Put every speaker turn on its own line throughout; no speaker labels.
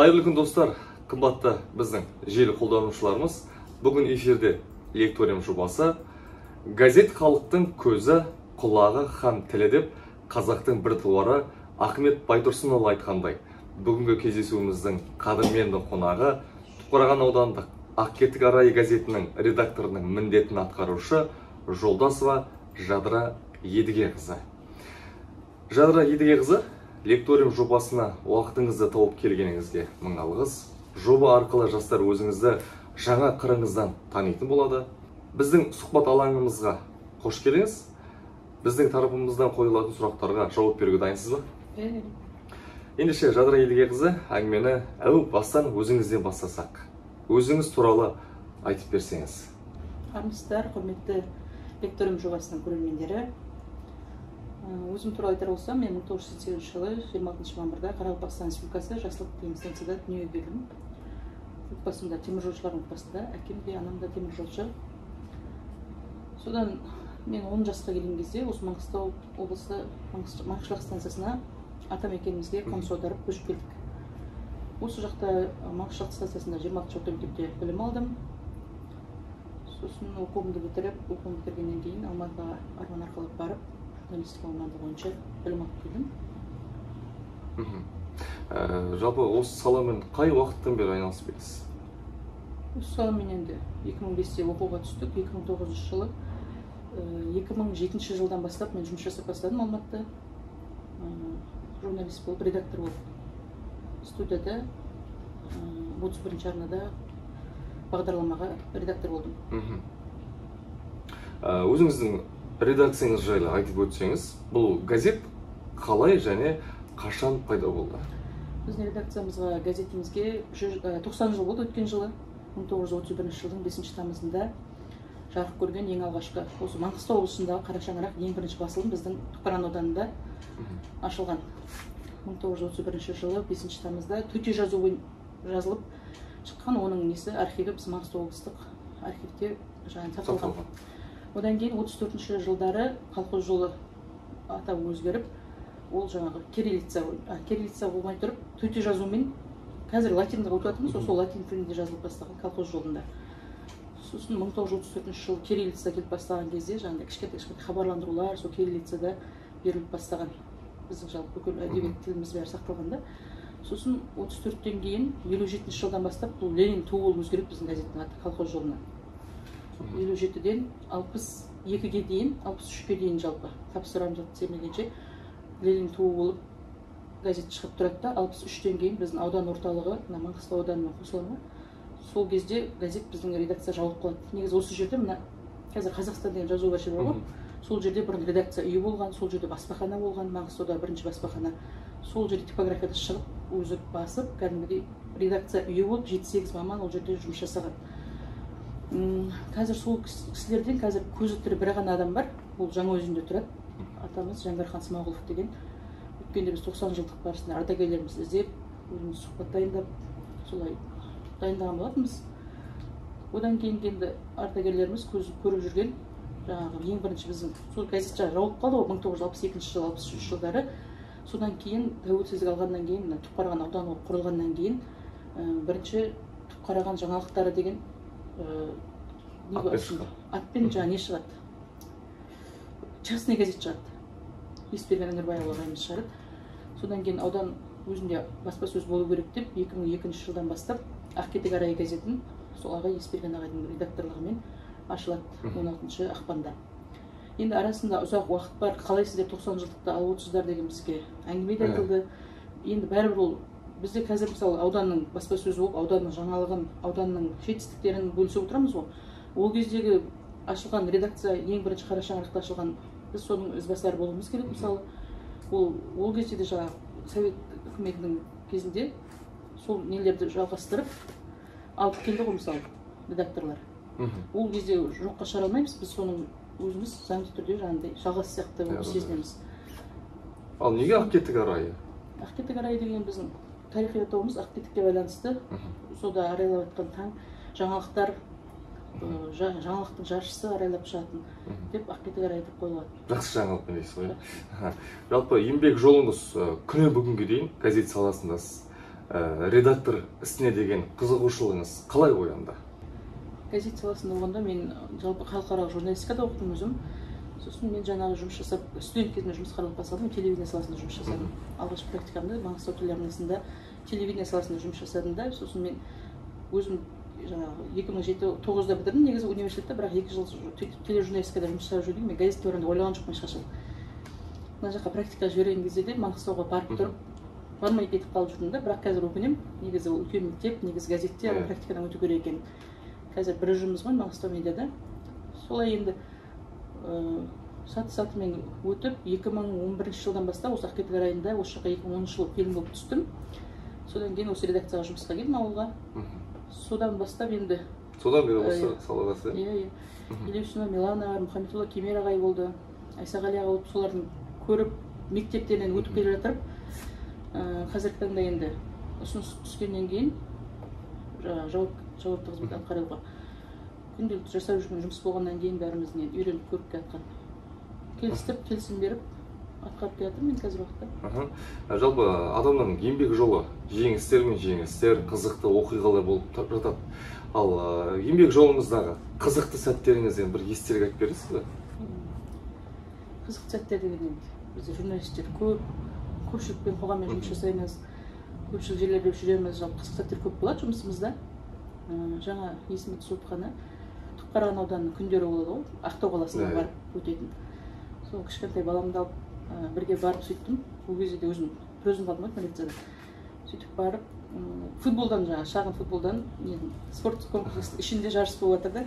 Қайырлы күн достар, қымбатты біздің желі қолданушыларымыз. Бүгін эфирде лекториум жобасы газет халықтың көзі, құлағы һәм тілі деп қазақтың бір туары Ахмет Байтұрсынұлы айтқандай. Бүгінгі кездесуіміздің қадірменді қонағы Түпқараған аудандық Ақкетік Арайы газетінің редакторының міндетін атқарушы Жолдасова Жадыра Едігеқызы. Жадыра Едігеқызы, лекториум жобасына уақытыңызды тауып келгеніңізге мың алғыс. Жоба арқылы жастар өзіңізді жаңа қырыңыздан танитын болады. Біздің сұхбат алаңымызға қош келіңіз. Біздің тарапымыздан қойылатын сұрақтарға жауап беруге дайынсыз ба? Ендеше Жадыра Едігеқызы, әңгімені әу бастан өзіңізден бастасақ. Өзіңіз туралы айтып берсеңіз.
Армысыздар, құрметті лекториум жобасының көрермендері. Өзім туралы айтар болсам, мен 1988 жылы 26 мамырда Қарақалпақстан Республикасы Жасылық деген станцияда дүниеге келдім. Отбасымда теміржолшылардың отбасында, әкем де, анам да теміржолшы. Содан мен 10 жасқа келген кезде осы Маңғыстау облысы Маңғышлақ станциясына атам екенімізге қоныс аударып көшіп келдік. Осы жақта Маңғышлақ станциясында 26 орта мектепте білім алдым. Сосын оқуымды бітіргеннен кейін Алматыға арман арқалап барып, журналистика мамандығы бойынша білім алып
келдім. Жалпы осы саламен қай уақыттан бері айналысып келесіз?
Осы саламен енді 2005-те оқуға түстік. 2009 жылы 2007 жылдан бастап мен жұмыс жасап бастадым Алматыда. Журналист болып, редактор болып. Студияда 31-ші арнада бағдарламаға редактор болдым.
Өзіңіздің редакцияңыз жайлы айтып өтсеңіз, бұл газет қалай және қашан пайда болды?
Біздің редакциямызға, газетімізге 90 жыл болды өткен жылы. 1931 жылдың 5 тамызында жарық көрген ең алғашқы осы Маңғыстау облысындағы Қара шаңырақ ең бірінші басылым біздің Түпқараған ауданында ашылған. 1931 жылы 5 тамызда төте жазылып шыққан, оның несі архиві біз Маңғыстау облыстық архивте сақталған. Одан кейін 34 жылдары колхоз жолы атауы өзгеріп, ол жаңағы кириллица болмай тұрып, төте жазумен қазір латинға өтіп жатырмыз, сол латин тілінде жазылып бастаған колхоз жолында. Сосын 1934 жылы кириллица келіп бастаған кезде жаңағыдай кішкентай хабарландырулар сол кириллицада беріліп бастаған. Біздің жалпы бүкіл әдебиет тіліміз бәрі сақталғанда. Сосын 34-тен кейін 57 жылдан бастап бұл Ленин туы болып өзгеріп біздің газеттің аты колхоз жолына. 57-ден 62-ге дейін, 63-ге дейін жалпы тапсырамыз семейгенше Ленин туы болып газет шығып тұрады да, 63-тен кейін біздің аудан орталығы Маңғыстау ауданына қосылған. Сол кезде газет біздің редакция жауып қалады. Негізі осы жерде мына қазір Қазақстан деген жазу бар жер бар. Сол жерде бұрын редакция үйі болған, сол жерде баспахана болған, Маңғыстауда бірінші баспахана. Сол жерде типографияда шығып, өзі басып, кәдімгідей редакция үйі болып, 7-8 маман ол жерде жұмыс жасаған. Қазір сол кісілерден қазір көзі тірі бір ғана адам бар, ол Жаңаөзенде тұрады. Атамыз Жаңбырхан Смағұлов деген. Өткенде біз 90 жылдық барысында ардагерлерімізді іздеп, өзіміз сұхбат дайындап, солай дайындаған болатынбыз. Одан кейін енді ардагерлеріміз көріп жүрген жаңағы ең бірінші біздің сол газет жауып қалды ғой 1962 жылы, 63 жылдары. Содан кейін тәуелсіздік алғаннан кейін, Түпқараған ауданы құрылғаннан кейін бірінші Түпқараған жаңалықтары деген атпен жаңа не шығады? Частный газет шығады. Есберген Іңірбайұлы ағайымыз шығарады. Содан кейін аудан өзінде баспасөз болу керек деп 2002 жылдан бастап Ақкетік Арайы газетін сол ағай Есберген ағайдың редакторлығымен ашылады 16 ақпанда. Енді арасында ұзақ уақыт бар, қалай сіздер 90 жылдықта алып отырсыздар деген бізге әңгіме де айтылды. Енді бәрібір ол бізде қазір мысалы ауданның баспасөзі болып, ауданның жаңалығын, ауданның жетістіктерін бөлісіп отырамыз ғой. Ол кездегі ашылған редакция ең бірінші Қара шаңырақта ашылған, біз соның ізбасары болуымыз керек. Мысалы, ол кезде де жаңағы Совет үкіметінің кезінде сол нелерді жалғастырып алып келді ғой, мысалы, редакторлар. Ол кезде жоққа шығара алмаймыз, біз соның өзіміз заңды түрде жаңағыдай жалғасы сияқты болып сезінеміз.
Ал неге Ақкетік Арайы?
Ақкетік Арайы деген біздің тарихи атауымыз Ақкетікке байланысты. Сода арайлап жатқан таң жаңалықтар, жаңалықтың жаршысы арайлап шығатын деп Ақкетік Арайы деп қойылады.
Жақсы жаңалық дейсіз ғой. Жалпы еңбек жолыңыз күні бүгінге дейін газет саласындасыз. редактор ісіне деген қызығушылығыңыз қалай оянды?
Газет саласында болғанда мен жалпы халықаралық журналистикада оқыдым өзім. Сосын мен жаңағы жұмыс жасап, студент кезімде жұмысқа араласып қалдым, телевидение саласында жұмыс жасадым. Алғашқы практикамда Маңғыстау телеарнасында телевидение саласында жұмыс жасадым да, сосын мен өзім жаңағы 2007-9-да бітірдім негізі университетте, бірақ 2 жыл тележурналистикада жұмыс жасап жүрдім. Мен газетке барғанда ойлаған жоқпын ешқашан. Мына жаққа практика жіберген кезде де Маңғыстауға барып тұрып, бармай кетіп қалып жүрдім да, бірақ қазір өкінемін. Негізі ол үлкен мектеп, негізі газетте практикадан өту керек екен. Қазір бір ұжымымыз ғой Маңғыстау медиада. Солай енді саты-сатымен өтіп, 2011 жылдан бастап осы Ақкетік районында, осы жаққа 2010 жылы келін болып түстім. Содан кейін осы редакцияға жұмысқа келдім ауылға. Содан бастап енді
содан бері осы саладасыз?
Иә. Елеусина Милана, Мұхаммедолла Кемер ағай болды, Айсағали аға болып, солардың көріп мектептерінен өтіп келе жатырып, қазіргі таңда енді ұсыныс түскеннен кейін жауапты қызмет атқаруға күнделікті жасап жүрген жұмыс болғаннан кейін бәріміздің үйреніп көріп келатқан. Келістіп, келісім беріп атқарып келе жатырмын мен қазір уақытта.
Жалпы адамның еңбек жолы жеңістер мен жеңістер, қызықты оқиғалар болып жатады. Ал еңбек жолыңыздағы қызықты сәттеріңізден бір естелік айтып бересіз бе?
Қызықты сәттер деген бізде журналистер көп, көпшілікпен қоғаммен жұмыс жасаймыз, көпшілік жерлерде жүреміз, жалпы қызықты сәттер көп болады жұмысымызда. Жаңа есіме түсіп отқаны Түпқараған ауданының күндері болады ғой, Ақтау қаласына барып өтетін. Сол кішкентай баламды алып бірге барып сөйттім. Ол кезде де өзім өзім қалдым ғой милицияда. Сөйтіп барып футболдан, жаңа шағын футболдан спорт комплексінің ішінде жарыс болып жатыр да.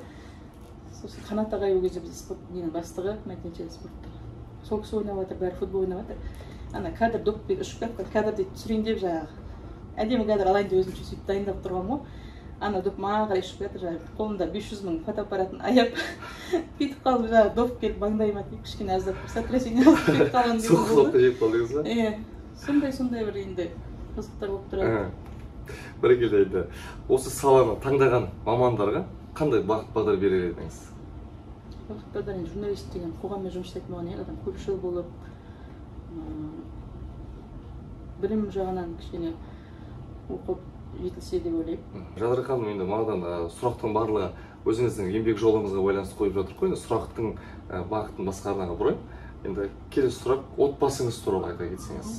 Сосын Қанат ағай ол кезде біздің спорт ненің бастығы, мәдениет спорттың. Сол кісі ойнап жатыр, бәрі футбол ойнап жатыр. Ана кадр доппен ұшып кеткен, кадрды түсірейін деп жаңағы әдемі кадр алайын деп өзімше сөйтіп дайындап тұрғанмын ғой. Ана доп маған қарай ұшып кетті, жаңағы қолымда 500 мың фотоаппаратын аяп кетіп қалды, жаңағы доп келіп маңдайыма тиіп кішкене аздап сотрясение алып кетіп қалған кезде болды.
Соққылықты жеп қалдыңыз ба?
Иә, сондай бір енді қызықтар болып тұрады.
Бәрекелді енді. Осы саланы таңдаған мамандарға қандай бағыт бағдар берер едіңіз?
Бағыт бағдар енді журналист деген қоғаммен жұмыс жасайтын болғаннан кейін адам көпшіл болып, білім жағынан кішкене оқып жетілсе деп ойлаймын.
Жадыра ханым, енді маған сұрақтың барлығы өзіңіздің еңбек жолыңызға байланысты қойып жатыр ғой. Сұрақтың бағытын басқа арнаға бұрайын. Енді келесі сұрақ, отбасыңыз туралы айта кетсеңіз.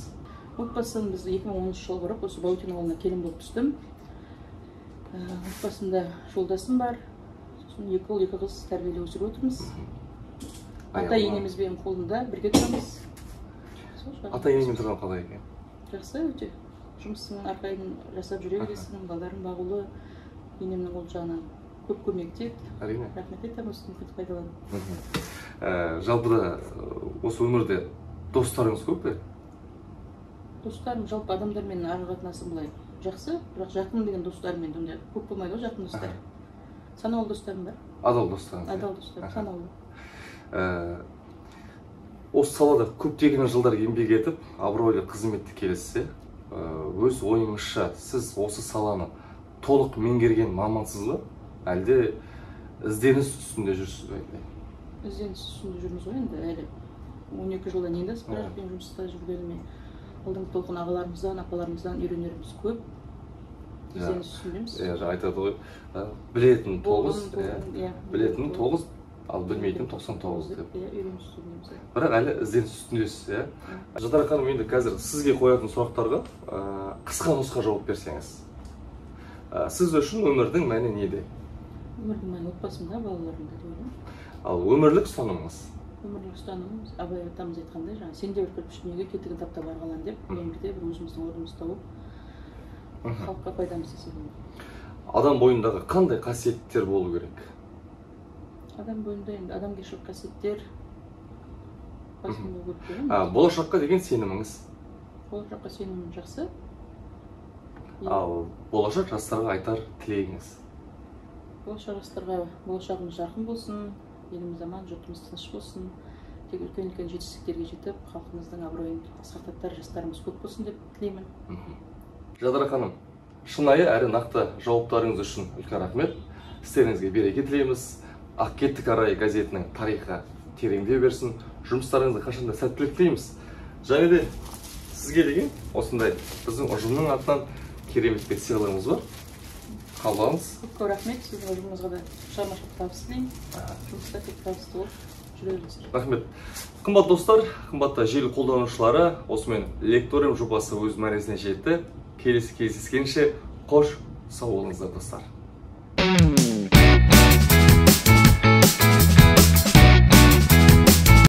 Отбасын біз 2010 жылы барып, осы Баутин ауылына келін болып түстім. Отбасында жолдасым бар. Сосын 2 ұл 2 қыз тәрбиелеп өсіріп отырмыз. Ата енемізбен қолында бірге тұрамыз.
Ата енемен тұрған қалай екен?
Жақсы, өте. Жұмысының арқайын жасап жүре бересің, балаларым бағулы, енемнің ол жағынан көп көмектеп.
Әрине.
Рахмет айтамын, осы мүмкіндікті пайдаланып.
Жалпыда осы өмірде достарыңыз көп пе?
Достарым жалпы адамдармен ара-қатынасым былай жақсы, бірақ жақын деген достарыммен ондай көп болмайды ғой, жақын достар. Санаулы достарым бар.
Адал достарыңыз?
Адал достарым, санаулы.
Осы салада көптеген жылдар еңбек етіп, абыройлы қызметті келесіз, өз ойыңызша сіз осы саланы толық меңгерген мамансыз ба? Әлде ізденіс үстінде жүрсіз бе?
Ізденіс үстінде жүрміз ғой енді әлі. 12 жылдан енді спортпен жұмыста жүргеніме алдыңғы толқын ағаларымыздан, апаларымыздан үйренеріміз көп. Ізденіс үстіндеміз.
Айтады ғой, білетін 9, ал білмейтін 99 деп.
Үйреніс үстіндеміз.
Бірақ әлі ізденіс үстіндесіз. Жадыра ханым, енді қазір сізге қоятын сұрақтарға қысқа нұсқа жауап берсеңіз. Сіз үшін өмірдің мәні неде?
Өмірдің мәні отбасымда, балаларымда деп ойлаймын.
Ал өмірлік ұстанымыңыз?
Өмірлік ұстанымымыз, Абай атамыз айтқандай, сенде бір кірпіш дүниеге кетігін таптап арғалан деп, өмірде бір өзіміздің орнымызды тауып, халыққа пайдамыз тисек.
Адам бойындағы қандай қасиеттер болу керек?
Адам бойында енді адамгершілік қасиеттер басым болу керек.
Болашаққа деген сеніміңіз?
Болашаққа сенімім жақсы.
Ал болашақ жастарға айтар тілегіңіз?
Болашақ жастарға болашағымыз жарқын болсын, еліміз аман, жұртымыз тыныш болсын, тек үлкен-үлкен жетістіктерге жетіп, халқымыздың абыройын асқақтатар жастарымыз көп болсын деп тілеймін.
Жадыра ханым, шынайы әрі нақты жауаптарыңыз үшін үлкен рахмет. Істеріңізге береке тілейміз. Ақкетік арай газетінің тарихы тереңдей берсін. Жұмыстарыңызды қашанда сәттілік тілейміз. Және де сізге деген осындай біздің ұжымның атынан керемет бір сыйлығымыз бар. Қабылдаңыз.
Көп рахмет, сіздің ұжымыңызға да шығармашылық табыс тілеймін. Жұмыста тек табысты болып жүре беріңіздер.
Рахмет. Қымбат достар, қымбатты желі қолданушылары, осымен лекториум жобасы өз мәресіне жетті. Келесі кездескенше қош сау болыңыздар достар.